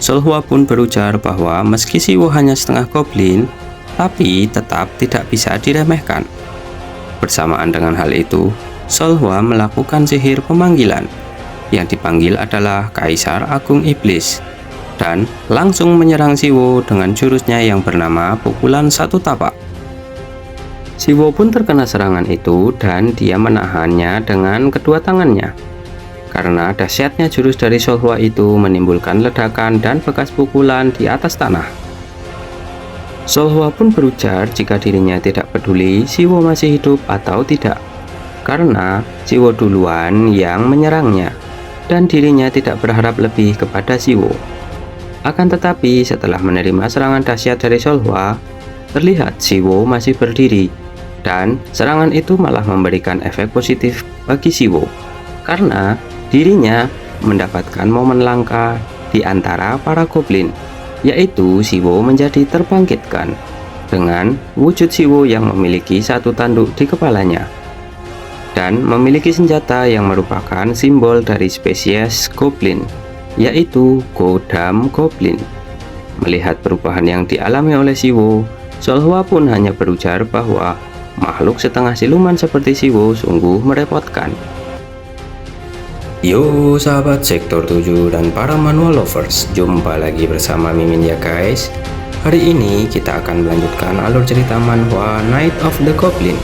Solhua pun berujar bahwa meski Siwo hanya setengah goblin, tapi tetap tidak bisa diremehkan. Bersamaan dengan hal itu, Solhua melakukan sihir pemanggilan. Yang dipanggil adalah Kaisar Agung Iblis, dan langsung menyerang Siwo dengan jurusnya yang bernama pukulan satu tapak. Siwo pun terkena serangan itu dan dia menahannya dengan kedua tangannya. Karena dahsyatnya jurus dari Solhua itu menimbulkan ledakan dan bekas pukulan di atas tanah. Solhua pun berujar jika dirinya tidak peduli Siwo masih hidup atau tidak, karena Siwo duluan yang menyerangnya dan dirinya tidak berharap lebih kepada Siwo. Akan tetapi setelah menerima serangan dahsyat dari Solhua, terlihat Siwo masih berdiri, dan serangan itu malah memberikan efek positif bagi Siwo, karena dirinya mendapatkan momen langka di antara para goblin, yaitu Siwo menjadi terbangkitkan dengan wujud Siwo yang memiliki satu tanduk di kepalanya dan memiliki senjata yang merupakan simbol dari spesies goblin, yaitu Godam Goblin. Melihat perubahan yang dialami oleh Siwo, Solhua pun hanya berujar bahwa makhluk setengah siluman seperti Siwo sungguh merepotkan. Yo sahabat Sektor 7 dan para manual lovers, jumpa lagi bersama Mimin ya guys. Hari ini kita akan melanjutkan alur cerita manhwa Night of the Goblin.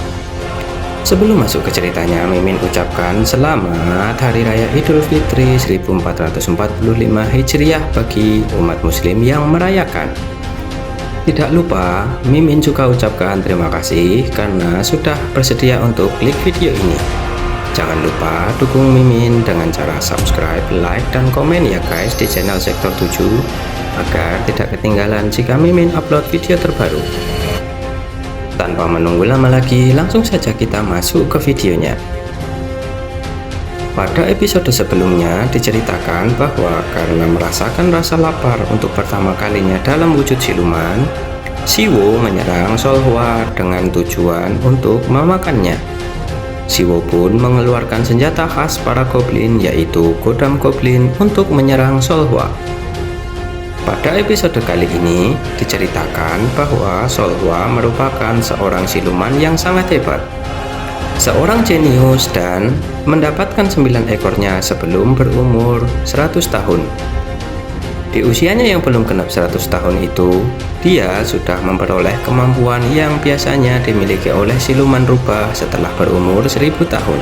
Sebelum masuk ke ceritanya, Mimin ucapkan selamat Hari Raya Idul Fitri 1445 Hijriah bagi umat muslim yang merayakan. Tidak lupa, Mimin juga ucapkan terima kasih karena sudah bersedia untuk klik video ini. Jangan lupa dukung Mimin dengan cara subscribe, like, dan komen ya guys di channel Sektor 7 agar tidak ketinggalan jika Mimin upload video terbaru. Tanpa menunggu lama lagi, langsung saja kita masuk ke videonya. Pada episode sebelumnya diceritakan bahwa karena merasakan rasa lapar untuk pertama kalinya dalam wujud siluman, Siwo menyerang Solhua dengan tujuan untuk memakannya. Siwo pun mengeluarkan senjata khas para goblin, yaitu Godam Goblin, untuk menyerang Solhua. Pada episode kali ini diceritakan bahwa Solhua merupakan seorang siluman yang sangat hebat, seorang jenius, dan mendapatkan 9 ekornya sebelum berumur 100 tahun. Di usianya yang belum genap 100 tahun itu, dia sudah memperoleh kemampuan yang biasanya dimiliki oleh siluman rubah setelah berumur 1000 tahun.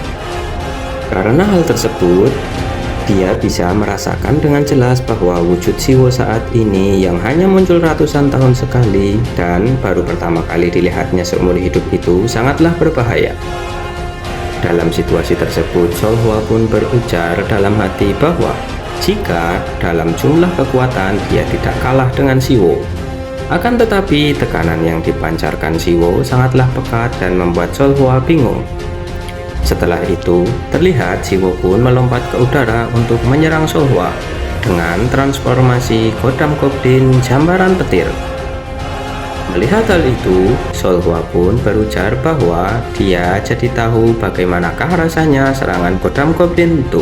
Karena hal tersebut, dia bisa merasakan dengan jelas bahwa wujud Siwo saat ini yang hanya muncul ratusan tahun sekali dan baru pertama kali dilihatnya seumur hidup itu sangatlah berbahaya. Dalam situasi tersebut, Solhua pun berujar dalam hati bahwa jika dalam jumlah kekuatan dia tidak kalah dengan Siwo. Akan tetapi tekanan yang dipancarkan Siwo sangatlah pekat dan membuat Solhua bingung. Setelah itu, terlihat Siwo pun melompat ke udara untuk menyerang Solhua dengan transformasi Godam Goblin Jambaran Petir. Melihat hal itu, Solhua pun berujar bahwa dia jadi tahu bagaimanakah rasanya serangan Godam Goblin itu.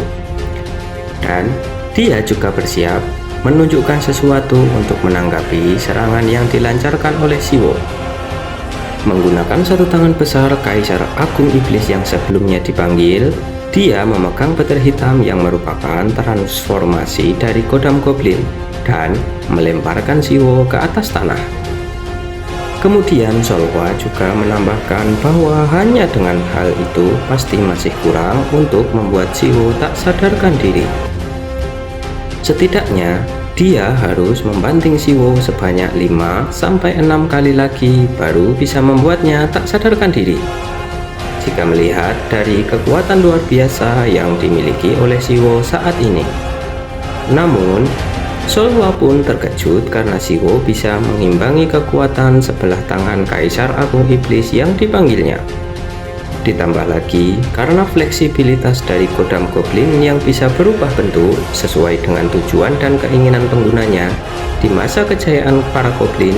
Dan dia juga bersiap menunjukkan sesuatu untuk menanggapi serangan yang dilancarkan oleh Siwo. Menggunakan satu tangan besar Kaisar Agung Iblis yang sebelumnya dipanggil, dia memegang petir hitam yang merupakan transformasi dari Godam Goblin dan melemparkan Siwo ke atas tanah. Kemudian Solhua juga menambahkan bahwa hanya dengan hal itu pasti masih kurang untuk membuat Siwo tak sadarkan diri. Setidaknya dia harus membanting Siwo sebanyak 5-6 kali lagi baru bisa membuatnya tak sadarkan diri. Jika melihat dari kekuatan luar biasa yang dimiliki oleh Siwo saat ini. Namun, Solhua pun terkejut karena Siwo bisa mengimbangi kekuatan sebelah tangan Kaisar Agung Iblis yang dipanggilnya. Ditambah lagi karena fleksibilitas dari Godam Goblin yang bisa berubah bentuk sesuai dengan tujuan dan keinginan penggunanya. Di masa kejayaan para goblin,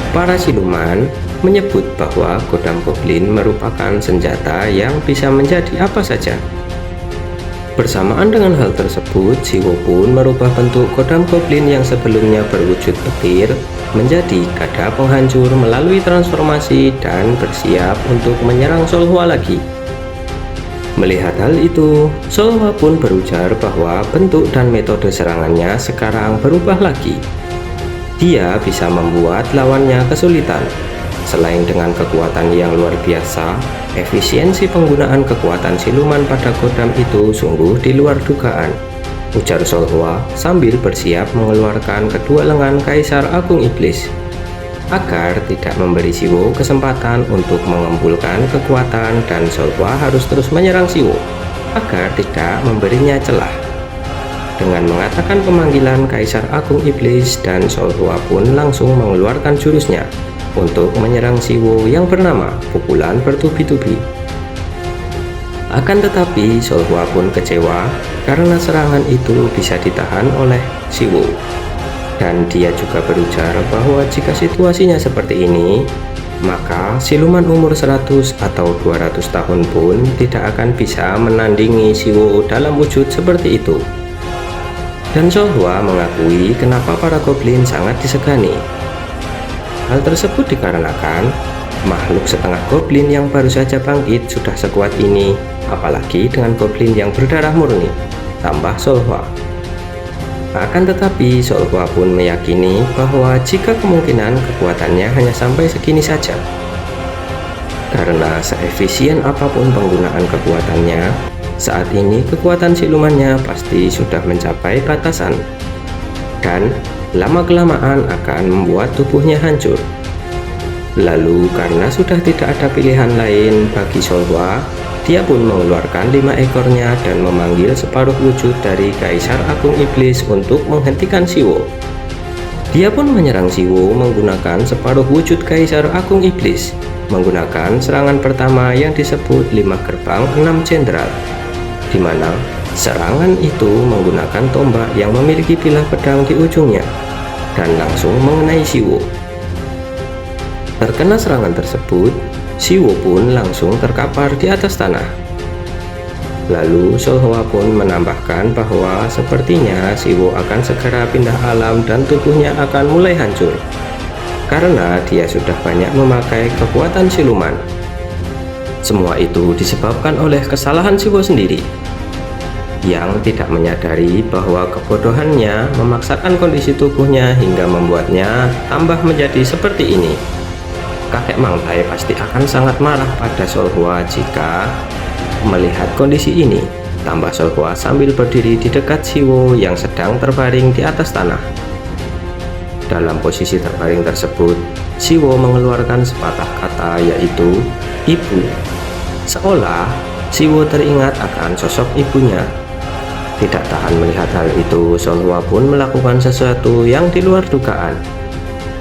para siluman menyebut bahwa Godam Goblin merupakan senjata yang bisa menjadi apa saja. Bersamaan dengan hal tersebut, Siwo pun merubah bentuk kodam goblin yang sebelumnya berwujud petir menjadi gada penghancur melalui transformasi dan bersiap untuk menyerang Sholhwa lagi. Melihat hal itu, Sholhwa pun berujar bahwa bentuk dan metode serangannya sekarang berubah lagi. Dia bisa membuat lawannya kesulitan. Selain dengan kekuatan yang luar biasa, efisiensi penggunaan kekuatan siluman pada kodam itu sungguh di luar dugaan, ujar Sholhwa sambil bersiap mengeluarkan kedua lengan Kaisar Agung Iblis agar tidak memberi Siwo kesempatan untuk mengumpulkan kekuatan, dan Sholhwa harus terus menyerang Siwo agar tidak memberinya celah. Dengan mengatakan pemanggilan Kaisar Agung Iblis, dan Sholhwa pun langsung mengeluarkan jurusnya untuk menyerang Siwo yang bernama Pukulan Bertubi-tubi. Akan tetapi Sholhwa pun kecewa karena serangan itu bisa ditahan oleh Siwo. Dan dia juga berujar bahwa jika situasinya seperti ini, maka siluman umur 100 atau 200 tahun pun tidak akan bisa menandingi Siwo dalam wujud seperti itu. Dan Sholhwa mengakui kenapa para goblin sangat disegani. Hal tersebut dikarenakan makhluk setengah goblin yang baru saja bangkit sudah sekuat ini, apalagi dengan goblin yang berdarah murni, tambah Sholhwa. Akan tetapi Sholhwa pun meyakini bahwa jika kemungkinan kekuatannya hanya sampai segini saja. Karena seefisien apapun penggunaan kekuatannya, saat ini kekuatan silumannya pasti sudah mencapai batasan. Dan lama-kelamaan akan membuat tubuhnya hancur. Lalu karena sudah tidak ada pilihan lain bagi Sholhwa, dia pun mengeluarkan 5 ekornya dan memanggil separuh wujud dari Kaisar Agung Iblis untuk menghentikan Siwo. Dia pun menyerang Siwo menggunakan separuh wujud Kaisar Agung Iblis, menggunakan serangan pertama yang disebut 5 gerbang 6 jenderal, di mana serangan itu menggunakan tombak yang memiliki bilah pedang di ujungnya dan langsung mengenai Siwo. Terkena serangan tersebut, Siwo pun langsung terkapar di atas tanah. Lalu Sholhwa pun menambahkan bahwa sepertinya Siwo akan segera pindah alam dan tubuhnya akan mulai hancur, karena dia sudah banyak memakai kekuatan siluman. Semua itu disebabkan oleh kesalahan Siwo sendiri, yang tidak menyadari bahwa kebodohannya memaksakan kondisi tubuhnya hingga membuatnya tambah menjadi seperti ini. Kakek Mangtai pasti akan sangat marah pada Sholhwa jika melihat kondisi ini, tambah Sholhwa sambil berdiri di dekat Siwo yang sedang terbaring di atas tanah. Dalam posisi terbaring tersebut, Siwo mengeluarkan sepatah kata, yaitu ibu. Seolah Siwo teringat akan sosok ibunya. Tidak tahan melihat hal itu, Sholhwa pun melakukan sesuatu yang di luar dugaan,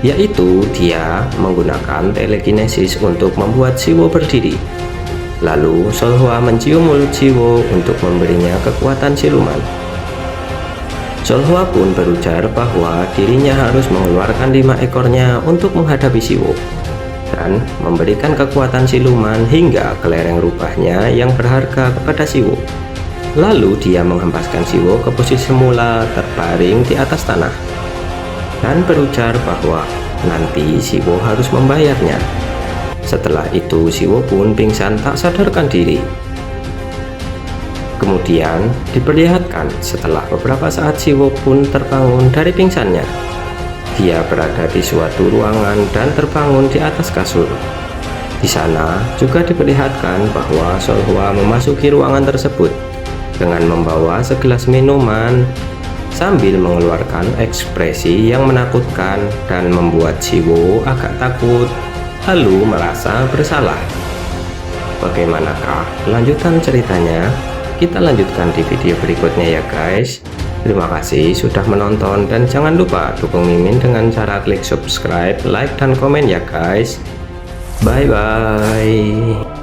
yaitu dia menggunakan telekinesis untuk membuat Siwo berdiri. Lalu Sholhwa mencium mulut Siwo untuk memberinya kekuatan siluman. Sholhwa pun berujar bahwa dirinya harus mengeluarkan 5 ekornya untuk menghadapi Siwo dan memberikan kekuatan siluman hingga kelereng rubahnya yang berharga kepada Siwo. Lalu dia menghempaskan Siwo ke posisi semula terbaring di atas tanah dan berujar bahwa nanti Siwo harus membayarnya. Setelah itu Siwo pun pingsan tak sadarkan diri. Kemudian diperlihatkan setelah beberapa saat Siwo pun terbangun dari pingsannya. Dia berada di suatu ruangan dan terbangun di atas kasur. Di sana juga diperlihatkan bahwa Sholhwa memasuki ruangan tersebut dengan membawa segelas minuman sambil mengeluarkan ekspresi yang menakutkan dan membuat Siwo agak takut lalu merasa bersalah. Bagaimanakah lanjutan ceritanya? Kita lanjutkan di video berikutnya ya guys. Terima kasih sudah menonton dan jangan lupa dukung Mimin dengan cara klik subscribe, like, dan komen ya guys. Bye bye.